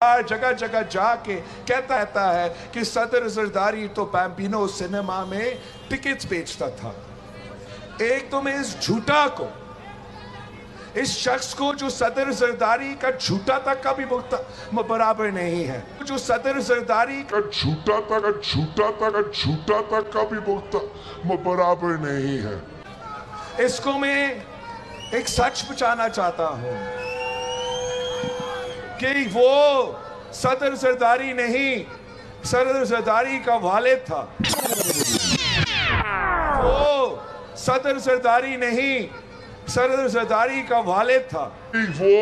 جگہ جگہ جا کے کہتا رہتا ہے کہ صدر زرداری تو پیمپینو سینما میں ٹکٹس بیچتا تھا۔ ایک تو میں اس جھوٹا کو، اس شخص کو جو صدر زرداری کا جھوٹا تک کا بھی برابر نہیں ہے، جو صدر زرداری کا جھوٹا تک کا بھی برابر نہیں ہے، اس کو میں ایک سچ بچانا چاہتا ہوں کہ وہ صدر زرداری نہیں، صدر زرداری کا والد تھا۔ وہ صدر زرداری نہیں، صدر زرداری کا والد تھا۔ وہ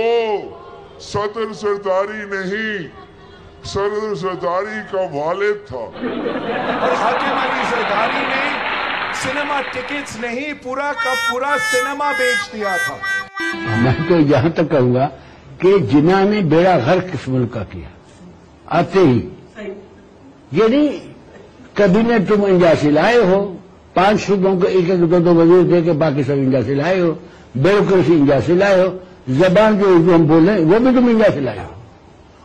صدر زرداری نہیں، صدر زرداری کا والد تھا۔ اور حاکم علی زرداری نے سینما ٹکٹس نہیں، پورا کا پورا سینما بیچ دیا تھا۔ میں تو یہاں تک کہوں گا کہ جنہوں نے بیڑا غرق اس ملک کا کیا آتے ہی، یعنی کبھی نہ تم انجاسی لائے ہو، 5 صوبوں کو ایک 2 وزیر دے کے باقی سب انجاسی لائے ہو، بیوروکریسی انجاسی لائے ہو، زبان جو اردو ہم بولیں وہ بھی تم انجاسی لائے ہو،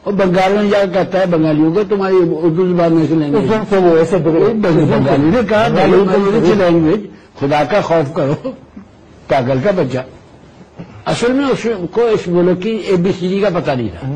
اور بنگال میں جا کہتا ہے بنگالیوں کو تمہاری اردو زبان میں سے لینگویج، بنگالی نے کہا لینگویج، خدا کا خوف کرو پاگل کا بچہ۔ اصل میں اس کو اس ملک کی ABCD کا پتہ نہیں تھا۔